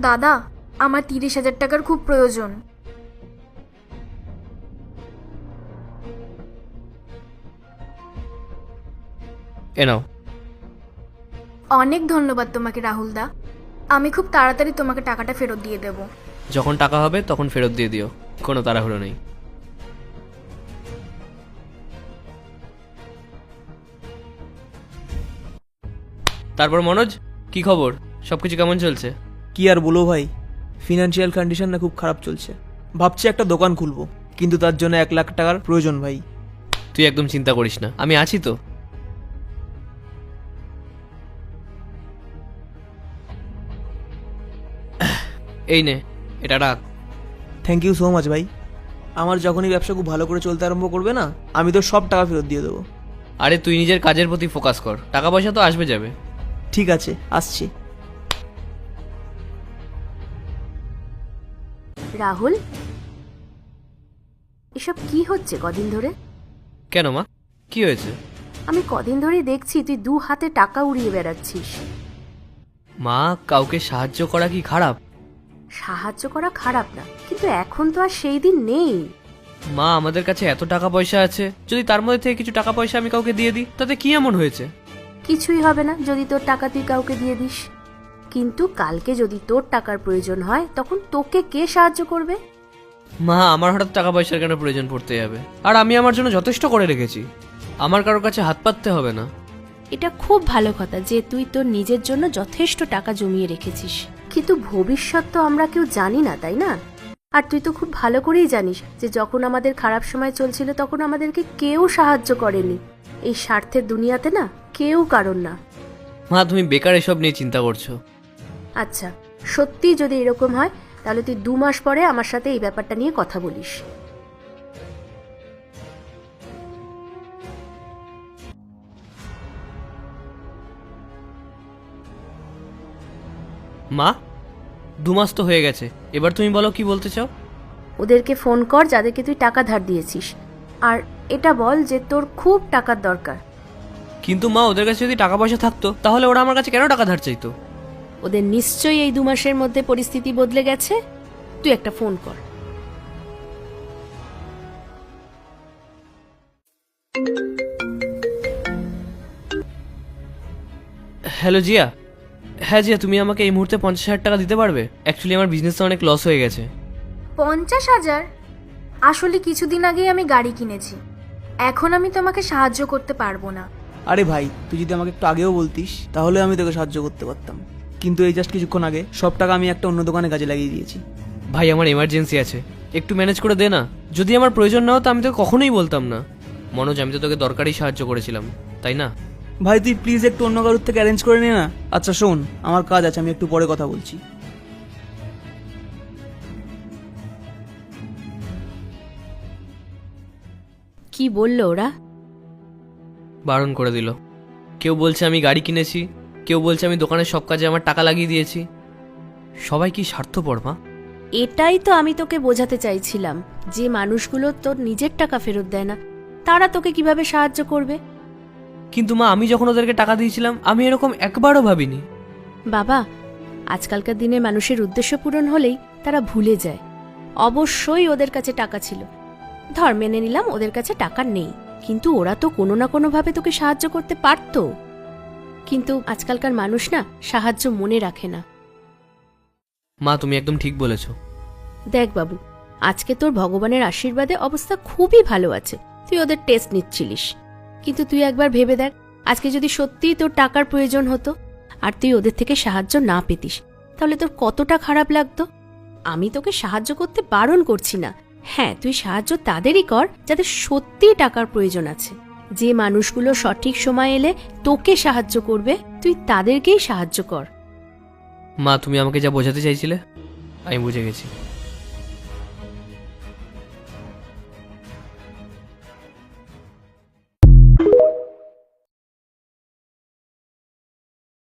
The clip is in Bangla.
দাদা, আমার 30,000 টাকার খুব প্রয়োজন। এ নাও। অনেক ধন্যবাদ তোমাকে রাহুল দা। আমি খুব তাড়াতাড়ি তোমাকে টাকাটা ফেরত দিয়ে দেব। যখন টাকা হবে তখন ফেরত দিয়ে দিও, কোনো তাড়াহুড়ো নেই। তারপর মনোজ, কি খবর? সবকিছু কেমন চলছে? কি আর বলো ভাই, ফিনান্সিয়াল কন্ডিশন না খুব খারাপ চলছে। ভাবছি একটা দোকান খুলবো, কিন্তু তার জন্য 1 লাখ টাকার প্রয়োজন ভাই। তুই একদম চিন্তা করিস না, আমি আছি তো। এই নে, এটা রাখ। থ্যাংক ইউ সো মাচ ভাই। আমার যখনই ব্যবসা খুব ভালো করে চলতে আরম্ভ করবে না, আমি তো সব টাকা ফেরত দিয়ে দেবো। আরে তুই নিজের কাজের প্রতি ফোকাস কর, টাকা পয়সা তো আসবে যাবে। ঠিক আছে, আসছি। রাহুল, এসব কি হচ্ছে কদিন ধরে? কেন মা, কি হয়েছে? আমি কদিন ধরেই দেখছি তুই 2 হাতে টাকা উড়িয়ে বেড়াচ্ছিস। মা, কাউকে সাহায্য করা কি খারাপ? সাহায্য করা খারাপ না, কিন্তু এখন তো আর সেই দিন নেই। মা, আমাদের কাছে এত টাকা পয়সা আছে, যদি তার মধ্যে থেকে কিছু টাকা পয়সা আমি কাউকে দিয়ে দিই, তাতে কি এমন হয়েছে? কিছুই হবে না যদি তোর টাকা তুই কাউকে দিয়ে দিস, কিন্তু কালকে যদি তোর টাকার প্রয়োজন হয় তখন তোকে কে সাহায্য করবে? মা, আমার হঠাৎ টাকা পয়সার কেন প্রয়োজন পড়তে যাবে? আর আমি আমার জন্য যথেষ্ট করে রেখেছি, আমার কারোর কাছে হাত পাততে হবে না। এটা খুব ভালো কথা যে তুই তোর নিজের জন্য যথেষ্ট টাকা জমিয়ে রেখেছিস, কিন্তু ভবিষ্যৎ তো আমরা কেউ জানি না, তাই না? আর তুই তো খুব ভালো করেই জানিস যে যখন আমাদের খারাপ সময় চলছিল তখন আমাদেরকে কেউ সাহায্য করেনি। এই স্বার্থের দুনিয়াতে না কেউ কারণ না। মা, তুমি বেকার এসব নিয়ে চিন্তা করছো। আচ্ছা, সত্যি যদি এরকম হয় তাহলে তুই 2 মাস পরে আমার সাথে এই ব্যাপারটা নিয়ে কথা বলিস। মা, 2 মাস তো হয়ে গেছে, এবার তুমি বলো কি বলতে চাও? ওদেরকে ফোন কর যাদেরকে তুই টাকা ধার দিয়েছিস, আর এটা বল যে তোর খুব টাকার দরকার। কিন্তু মা, ওদের কাছে যদি টাকা পয়সা থাকতো তাহলে ওরা আমার কাছে কেন টাকা ধার চাইতো? ওদের নিশ্চয়ই এই 2 মাসের মধ্যে পরিস্থিতি বদলে গেছে। তুই একটা ফোন কর। হ্যালো জিয়া। হ্যাঁ জিয়া, তুমি আমাকে এই মুহূর্তে 50,000 টাকা দিতে পারবে? অ্যাকচুয়ালি আমার বিজনেসটা অনেক লস হয়ে গেছে। 50,000? আসলে কিছুদিন আগেই আমি গাড়ি কিনেছি, এখন আমি তোমাকে সাহায্য করতে পারবো না। আরে ভাই, তুই যদি আমাকে একটু আগেও বলতিস তাহলে আমি তোকে সাহায্য করতে পারতাম, কিন্তু এই জাস্ট কিছুক্ষণ আগে সব টাকা আমি একটা অন্য দোকানে কাজে লাগিয়ে দিয়েছি। ভাই, আমার এমার্জেন্সি আছে, একটু ম্যানেজ করে দে না। যদি আমার প্রয়োজন না হতো আমি তোকে কখনোই বলতাম না। মনোজ, আমি তো তোকে দরকারি সাহায্য করেছিলাম, তাই না? ভাই তুই প্লিজ একটু অন্য কারোর থেকে অ্যারেঞ্জ করে নে না। আচ্ছা শোন, আমার কাজ আছে, আমি একটু পরে কথা বলছি। কি বললো ওরা? বারণ করে দিল। কেউ বলছে আমি গাড়ি কিনেছি, কেউ বলছে আমি দোকানের সব কাজে আমার টাকা লাগিয়ে দিয়েছি। সবাই কি স্বার্থপর মা? এটাই তো আমি তোকে বোঝাতে চাইছিলাম, যে মানুষগুলো তোর নিজের টাকা ফেরত দেয় না তারা তোকে কিভাবে সাহায্য করবে। কিন্তু মা, আমি যখন ওদেরকে টাকা দিয়েছিলাম আমি এরকম একবারও ভাবিনি। বাবা, আজকালকার দিনে মানুষের উদ্দেশ্য পূরণ হলেই তারা ভুলে যায়। অবশ্যই ওদের কাছে টাকা ছিল, ধর মেনে নিলাম ওদের কাছে টাকা নেই, কিন্তু ওরা তো কোনো না কোনোভাবে তোকে সাহায্য করতে পারতো। কিন্তু আজকালকার মানুষ না সাহায্য মনে রাখে না। মা, তুমি একদম ঠিক বলেছো। দেখ বাবু, আজকে তোর ভগবানের আশীর্বাদে অবস্থা খুবই ভালো আছে, তুই ওদের টেস্ট নিচ্ছিলিস, কিন্তু তুই একবার ভেবে দেখ, আজকে যদি সত্যিই তোর টাকার প্রয়োজন হতো আর তুই ওদের থেকে সাহায্য না পেতিস, তাহলে তোর কতটা খারাপ লাগতো। আমি তোকে সাহায্য করতে বারণ করছি না, হ্যাঁ তুই সাহায্য তাদেরই কর যাদের সত্যিই টাকার প্রয়োজন আছে। যে মানুষগুলো সঠিক সময় এলে তোকে সাহায্য করবে তুই তাদেরকেই সাহায্য কর। মা, তুমি আমাকে যা বোঝাতে চাইছিলে আমি বুঝে গেছি।